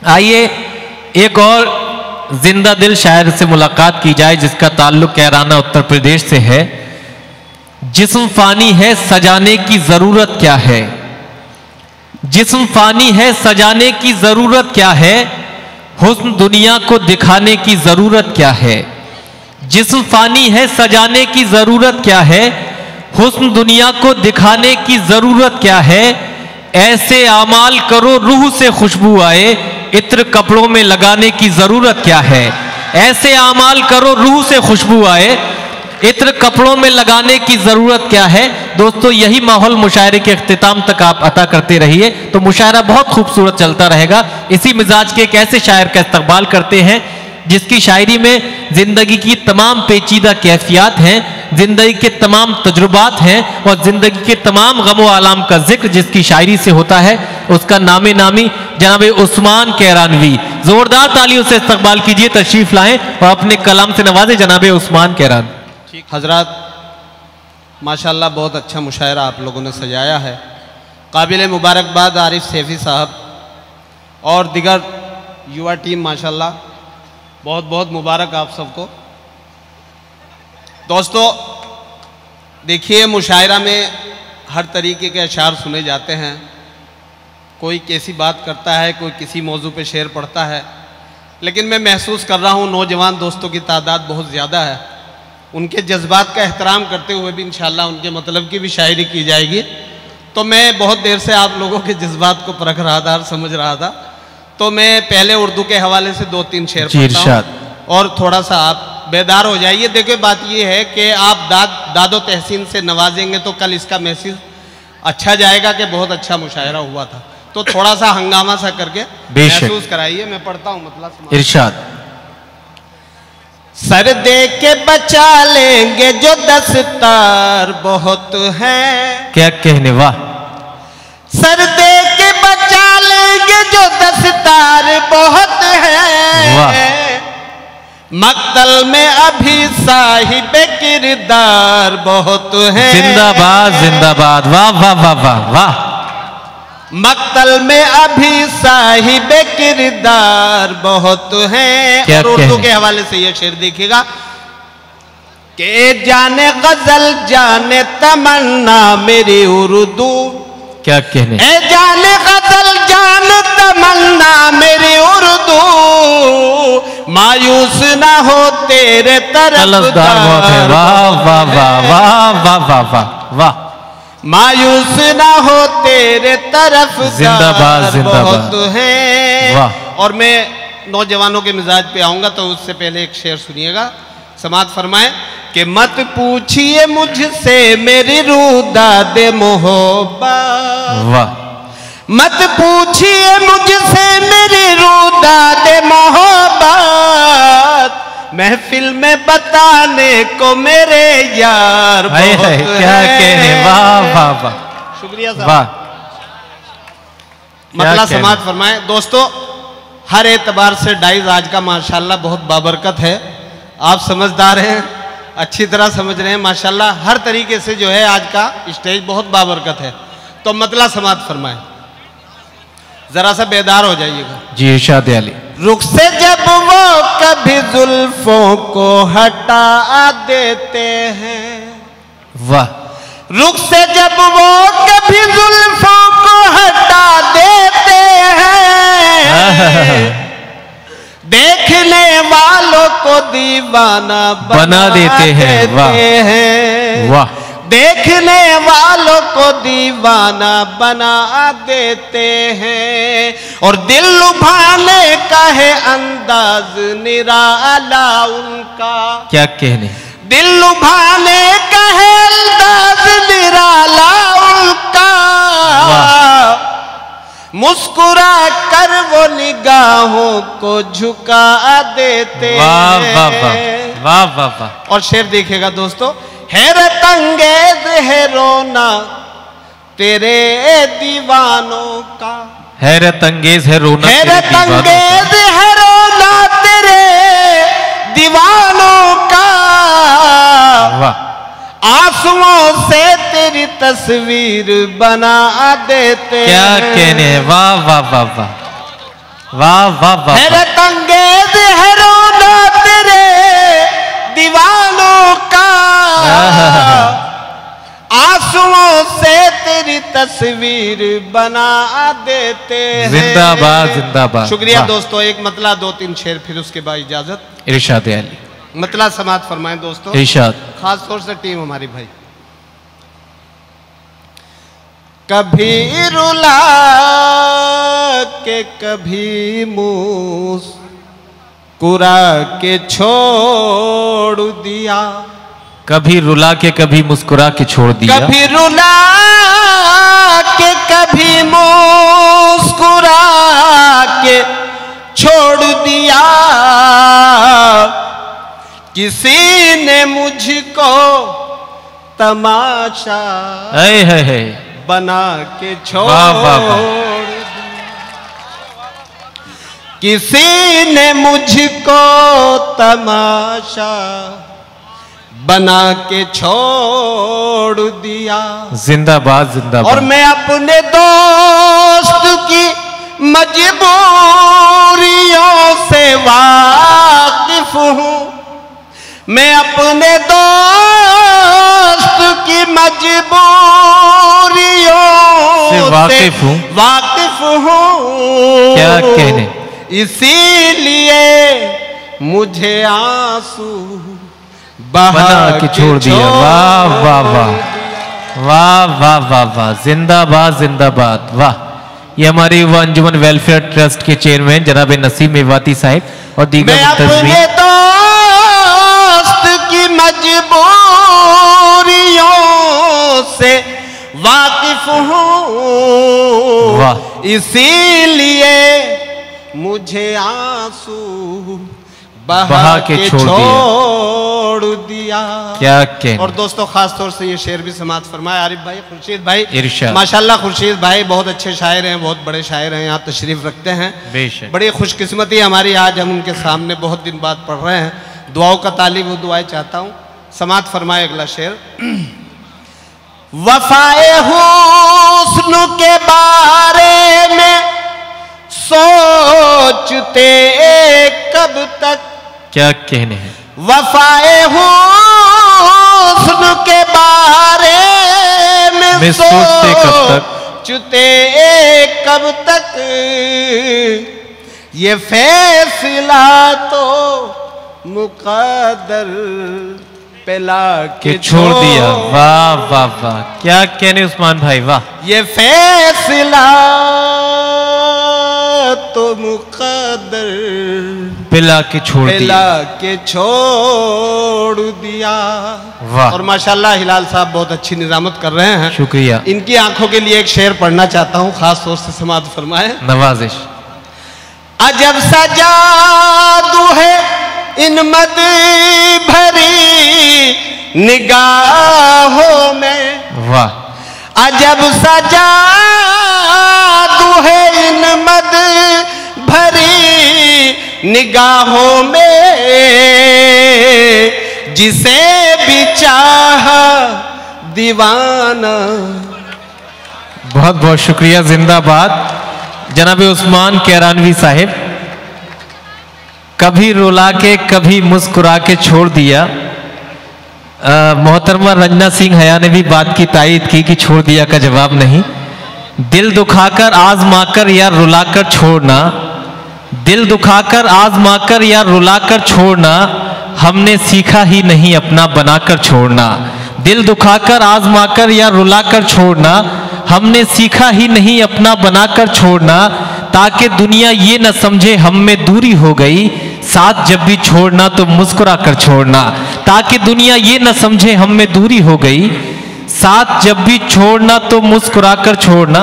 आइए एक और जिंदा दिल शायर से मुलाकात की जाए जिसका ताल्लुक कैराना उत्तर प्रदेश से है। जिस्म फानी है सजाने की जरूरत क्या है, जिस्म फानी है सजाने की जरूरत क्या है, हुस्न दुनिया को दिखाने की जरूरत क्या है। जिस्म फानी है सजाने की जरूरत क्या है, हुस्न दुनिया को दिखाने की जरूरत क्या है। ऐसे आमाल करो रूह से खुशबू आए, इत्र कपड़ों में लगाने की जरूरत क्या है। ऐसे आमाल करो रूह से खुशबू आए, इत्र कपड़ों में लगाने की जरूरत क्या है। दोस्तों यही माहौल मुशायरे के इख्तिताम तक आप अता करते रहिए तो मुशायरा बहुत खूबसूरत चलता रहेगा। इसी मिजाज के एक ऐसे शायर का इस्तकबाल करते हैं जिसकी शायरी में जिंदगी की तमाम पेचीदा कैफियत हैं, जिंदगी के तमाम तजुर्बात हैं और जिंदगी के तमाम गमो आलाम का जिक्र जिसकी शायरी से होता है। उसका नामे नामी जनाब उस्मान कैरानवी। जोरदार तालियों से इस्तकबाल कीजिए, तशरीफ लाएं और अपने कलाम से नवाजे जनाब उस्मान कैरान। हजरात माशाल्लाह बहुत अच्छा मुशायरा आप लोगों ने सजाया है। काबिल मुबारकबाद आरिफ सैफी साहब और दिगर युवा टीम, माशाल्लाह बहुत बहुत मुबारक आप सबको। दोस्तों देखिए मुशायरा में हर तरीके के अशार सुने जाते हैं। कोई कैसी बात करता है, कोई किसी मौजू पे शेर पढ़ता है, लेकिन मैं महसूस कर रहा हूँ नौजवान दोस्तों की तादाद बहुत ज़्यादा है। उनके जज्बात का एहतराम करते हुए भी इंशाअल्लाह उनके मतलब की भी शायरी की जाएगी। तो मैं बहुत देर से आप लोगों के जज्बात को परख रहा था और समझ रहा था, तो मैं पहले उर्दू के हवाले से 2-3 शेर पढ़ता हूं और थोड़ा सा आप बेदार हो जाइए। देखिए बात यह है कि आप दादो तहसीन से नवाजेंगे तो कल इसका मैसेज अच्छा जाएगा कि बहुत अच्छा मुशायरा हुआ था। तो थोड़ा सा हंगामा सा करके महसूस कराइए। मैं पढ़ता हूँ मतलब इरशाद। सर दे के बचा लेंगे जो दस्तार बहुत है। क्या कहने, वाह। सर दे के बचा लेंगे जो दस्तार बहुत है। मक्तल में अभी साहिब किरदार बहुत है। जिंदाबाद जिंदाबाद, वाह वाह वाह वाह वाह। मक्तल में अभी साहिब किरदार बहुत है। और उर्दू के हवाले से यह शेर देखिएगा कि जाने गजल जाने तमन्ना मेरी उर्दू। क्या कहने, ए जाने गजल जाने तमन्ना मेरी उर्दू, मायूस ना हो तेरे तरफदार। वाह वाह वाह वाह वाह वाह वाह वाह। मायूस ना हो तेरे तरफ जिंदाबाद जिंदाबाद है। वाह। और मैं नौजवानों के मिजाज पे आऊंगा तो उससे पहले एक शेर सुनिएगा। समात फरमाए कि मत पूछिए मुझसे मेरी रूह दादे मोहब्बत। वाह। मत पूछिए मुझसे मेरी रूह दादे मोहब्बत, महफिल में बताने को मेरे यार बहुत है। क्या कहने, वाह वाह वाह। शुक्रिया साहब, वाह। मतलब समात फरमाए। दोस्तों हर एतबार से डाइज आज का माशाल्लाह बहुत बाबरकत है। आप समझदार हैं, अच्छी तरह समझ रहे हैं माशाल्लाह। हर तरीके से जो है आज का स्टेज बहुत बाबरकत है। तो मतलब समात फरमाए, जरा सा बेदार हो जाइएगा जी। इरशाद अली। रुख से जब वो कभी जुल्फों को हटा देते हैं। वाह। रुख से जब वो कभी जुल्फों को हटा देते हैं, देखने वालों को दीवाना बना देते हैं। वाह। देखने वालों को दीवाना बना देते हैं। और दिल लुभाने का है अंदाज निराला उनका। क्या कहने, दिल लुभाने का है अंदाज निराला उनका। मुस्कुरा कर वो निगाहों को झुका देते हैं। वाह वाह वाह वाह वाह। और शेर देखिएगा दोस्तों, हैरत अंगेज है रोना तेरे दीवानों का। हैरत अंगेज है रोना, हैरत अंगेज है रोना तेरे दीवानों का। वाह। आंसुओं से तेरी तस्वीर बना देते। क्या कहने, वाह वाह वाह वाह। वाह वाह वाह। हैरत अंगेज है रोना तेरे दीवानों का, आंसुओं से तेरी तस्वीर बना देते हैं। जिंदाबाद जिंदाबाद। शुक्रिया दोस्तों। एक मतला 2-3 शेर, फिर उसके बाद इजाजत। इरशाद अली। मतला समात फरमाएं दोस्तों। इरशाद। खास तौर से टीम हमारी भाई। कभी रुला के कभी मुस्कुरा के छोड़ दिया, कभी रुला के कभी मुस्कुरा के छोड़ दिया, कभी रुला के कभी मुस्कुरा के छोड़ दिया, किसी ने मुझको तमाशा है बना के छोड़ दिया, किसी ने मुझको तमाशा बना के छोड़ दिया। जिंदाबाद जिंदाबाद। और मैं अपने दोस्त की मजबूरियों से वाकिफ हूँ, मैं अपने दोस्त की मजबूरियों से वाकिफ हूँ। क्या कहने। इसीलिए मुझे आंसू बना के छोड़ दिया। वाह वाह वाह वाह वाह वाह वाह। जिंदाबाद जिंदाबाद। वाह। ये हमारी युवा अंजुमन वेलफेयर ट्रस्ट के चेयरमैन जनाब नसीम मेवाती साहिब और दीगर अपने दोस्त की मजबूरियों से वाकिफ हूँ, इसीलिए मुझे आंसू बहा के छोड़ दिया। क्या कहना। और दोस्तों खास तौर से ये शेर भी समात फरमाए आरिफ भाई, खुर्शीद भाई। इरशाद। माशाल्लाह खुर्शीद भाई बहुत अच्छे शायर हैं, बहुत बड़े शायर हैं, यहाँ तशरीफ रखते हैं। बेशक। बड़ी खुशकिस्मती हमारी, आज हम उनके सामने बहुत दिन बाद पढ़ रहे हैं। दुआओं का तालिब वो दुआएं चाहता हूँ। समात फरमाए अगला शेर। वफाए हुस्न के बारे में सोचते कब तक, क्या कहने हैं। वफाए हुस्न के बारे में सोचते कब तक, सोचते कब तक, ये फैसला तो मुकद्दर पे ला के छोड़ दिया। वाह वाह वाह। क्या कहने उस्मान भाई। वाह। ये फैसला तो मुकद्दर पिला के छोड़ दिया, पिला के छोड़ दिया। वाह। और माशाल्लाह हिलाल साहब बहुत अच्छी निजामत कर रहे हैं। शुक्रिया। इनकी आंखों के लिए एक शेर पढ़ना चाहता हूँ, खास तौर से समात फरमाए। नवाजिश। अजब सा जादू है इन मद भरी निगाहों में, वाह। अजब सा जादू है इन मद भरी निगाहों में, जिसे भी चाहा दीवाना। बहुत बहुत शुक्रिया। जिंदाबाद जनाब उस्मान कैरानवी साहिब। कभी रुला के कभी मुस्कुरा के छोड़ दिया। मोहतरमा रंजना सिंह हया ने भी बात की तायीद की कि छोड़ दिया का जवाब नहीं। दिल दुखाकर आजमाकर या रुलाकर छोड़ना, दिल दुखाकर आजमाकर या रुलाकर छोड़ना, हमने सीखा ही नहीं अपना बनाकर छोड़ना। दिल दुखाकर आजमाकर या रुलाकर छोड़ना, हमने सीखा ही नहीं अपना बनाकर छोड़ना, ताकि दुनिया ये न समझे हम में दूरी हो गई, साथ जब भी छोड़ना तो मुस्कुरा कर छोड़ना। ताकि दुनिया ये न समझे हम में दूरी हो गई, साथ जब भी छोड़ना तो मुस्कुरा कर छोड़ना।